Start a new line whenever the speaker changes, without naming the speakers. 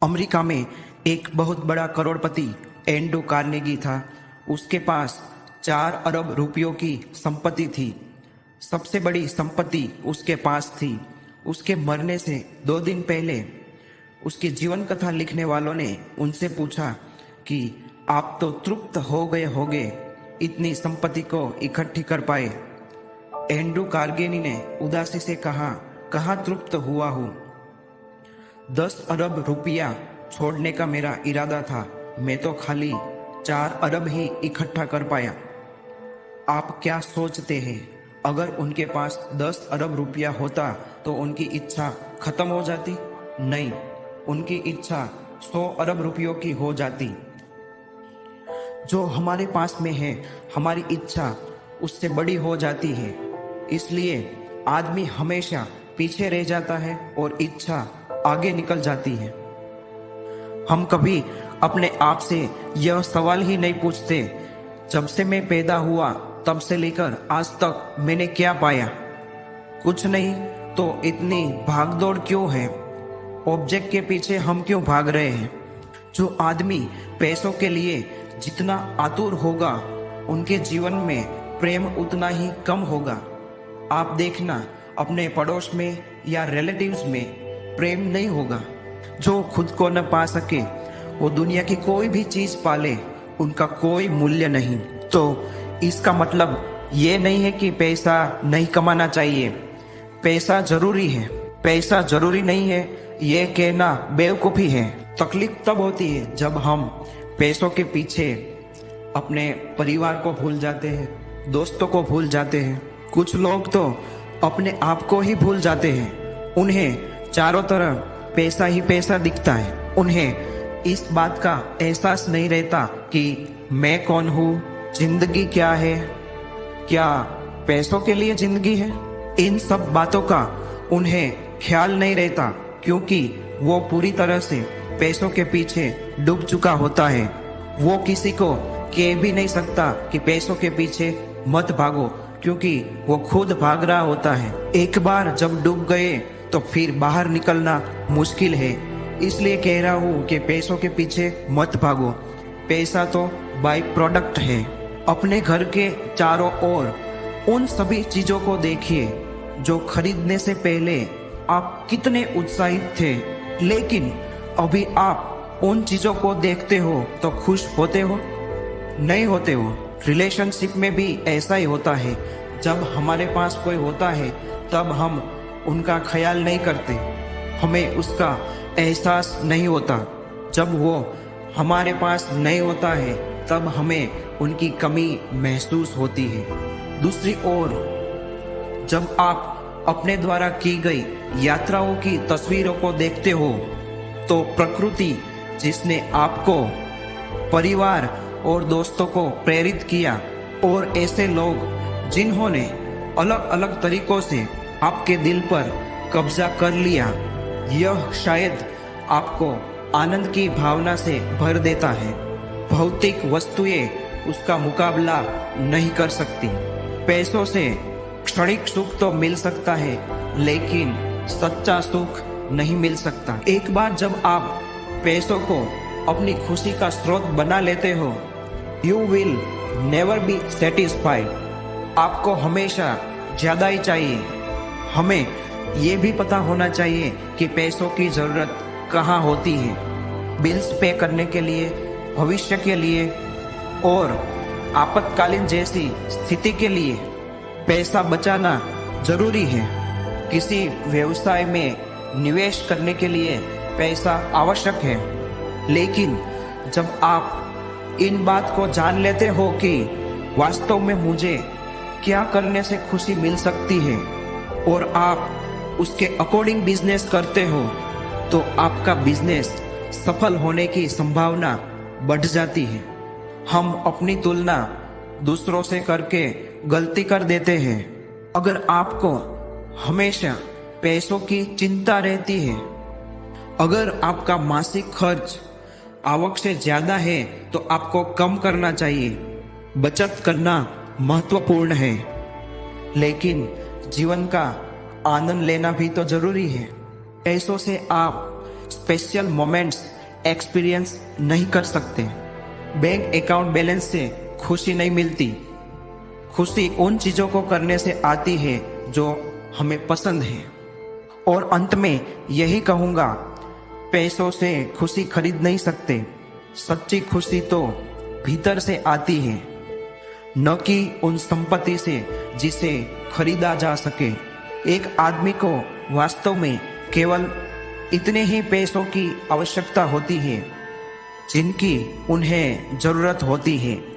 America में एक बहुत बड़ा करोड़पति एंड्रू कार्नेगी था। उसके पास 4 अरब रुपयों की संपत्ति थी। सबसे बड़ी संपत्ति उसके पास थी। उसके मरने से 2 दिन पहले उसकी जीवन कथा लिखने वालों ने उनसे पूछा कि आप तो तृप्त हो गए होंगे, इतनी संपत्ति को इकट्ठी कर पाए। एंड्रू कार्नेगी ने उदासी से कहा, कहाँ तृप्त हुआ हूँ। 10 अरब रुपया छोड़ने का मेरा इरादा था, मैं तो खाली 4 अरब ही इकट्ठा कर पाया। आप क्या सोचते हैं, अगर उनके पास 10 अरब रुपया होता तो उनकी इच्छा खत्म हो जाती? नहीं, उनकी इच्छा 100 अरब रुपयों की हो जाती। जो हमारे पास में है, हमारी इच्छा उससे बड़ी हो जाती है। इसलिए आदमी हमेशा पीछे रह जाता है और इच्छा आगे निकल जाती है। हम कभी अपने आप से यह सवाल ही नहीं पूछते, जब से मैं पैदा हुआ तब से लेकर आज तक मैंने क्या पाया? कुछ नहीं, तो इतनी भागदौड़ क्यों है? ऑब्जेक्ट के पीछे हम क्यों भाग रहे हैं? जो आदमी पैसों के लिए जितना आतुर होगा, उनके जीवन में प्रेम उतना ही कम होगा। आप देखना, अपने पड़ोस में या रिलेटिव्स में प्रेम नहीं होगा। जो खुद को न पा सके, वो दुनिया की कोई भी चीज पाले, उनका कोई मूल्य नहीं। तो इसका मतलब ये नहीं है कि पैसा नहीं कमाना चाहिए। पैसा जरूरी है, पैसा जरूरी नहीं है, ये कहना बेवकूफ़ी है। तकलीफ तब होती है जब हम पैसों के पीछे अपने परिवार को भूल जाते हैं, दोस्तों को भूल जाते हैं। कुछ लोग तो अपने आप को ही भूल जाते हैं। उन्हें चारों तरफ पैसा ही पैसा दिखता है। उन्हें इस बात का एहसास नहीं रहता कि मैं कौन हूँ, जिंदगी क्या है, क्या पैसों के लिए जिंदगी है। इन सब बातों का उन्हें ख्याल नहीं रहता, क्योंकि वो पूरी तरह से पैसों के पीछे डूब चुका होता है। वो किसी को कह भी नहीं सकता कि पैसों के पीछे मत भागो, क्योंकि वो खुद भाग रहा होता है। एक बार जब डूब गए तो फिर बाहर निकलना मुश्किल है। इसलिए कह रहा हूँ कि पैसों के पीछे मत भागो। पैसा तो बाय प्रोडक्ट है। अपने घर के चारों ओर उन सभी चीजों को देखिए जो खरीदने से पहले आप कितने उत्साहित थे, लेकिन अभी आप उन चीजों को देखते हो तो खुश होते हो? नहीं होते हो। रिलेशनशिप में भी ऐसा ही होता है। जब हमारे पास कोई होता है तब हम उनका ख्याल नहीं करते, हमें उसका एहसास नहीं होता। जब वो हमारे पास नहीं होता है तब हमें उनकी कमी महसूस होती है। दूसरी ओर जब आप अपने द्वारा की गई यात्राओं की तस्वीरों को देखते हो तो प्रकृति जिसने आपको, परिवार और दोस्तों को प्रेरित किया, और ऐसे लोग जिन्होंने अलग अलग तरीकों से आपके दिल पर कब्जा कर लिया, यह शायद आपको आनंद की भावना से भर देता है। भौतिक वस्तुएं उसका मुकाबला नहीं कर सकती। पैसों से क्षणिक सुख तो मिल सकता है, लेकिन सच्चा सुख नहीं मिल सकता। एक बार जब आप पैसों को अपनी खुशी का स्रोत बना लेते हो, you will never be satisfied. आपको हमेशा ज्यादा ही चाहिए। हमें ये भी पता होना चाहिए कि पैसों की जरूरत कहाँ होती है। बिल्स पे करने के लिए, भविष्य के लिए और आपातकालीन जैसी स्थिति के लिए पैसा बचाना जरूरी है। किसी व्यवसाय में निवेश करने के लिए पैसा आवश्यक है, लेकिन जब आप इन बात को जान लेते हो कि वास्तव में मुझे क्या करने से खुशी मिल सकती है और आप उसके अकॉर्डिंग बिजनेस करते हो, तो आपका बिजनेस सफल होने की संभावना बढ़ जाती है। हम अपनी तुलना दूसरों से करके गलती कर देते हैं। अगर आपको हमेशा पैसों की चिंता रहती है, अगर आपका मासिक खर्च आवक से ज्यादा है, तो आपको कम करना चाहिए। बचत करना महत्वपूर्ण है, लेकिन जीवन का आनंद लेना भी तो जरूरी है। पैसों से आप स्पेशल मोमेंट्स एक्सपीरियंस नहीं कर सकते। बैंक अकाउंट बैलेंस से खुशी नहीं मिलती। खुशी उन चीजों को करने से आती है जो हमें पसंद है। और अंत में यही कहूंगा, पैसों से खुशी खरीद नहीं सकते। सच्ची खुशी तो भीतर से आती है, न कि उन संपत्ति से जिसे खरीदा जा सके। एक आदमी को वास्तव में केवल इतने ही पैसों की आवश्यकता होती है जिनकी उन्हें जरूरत होती है।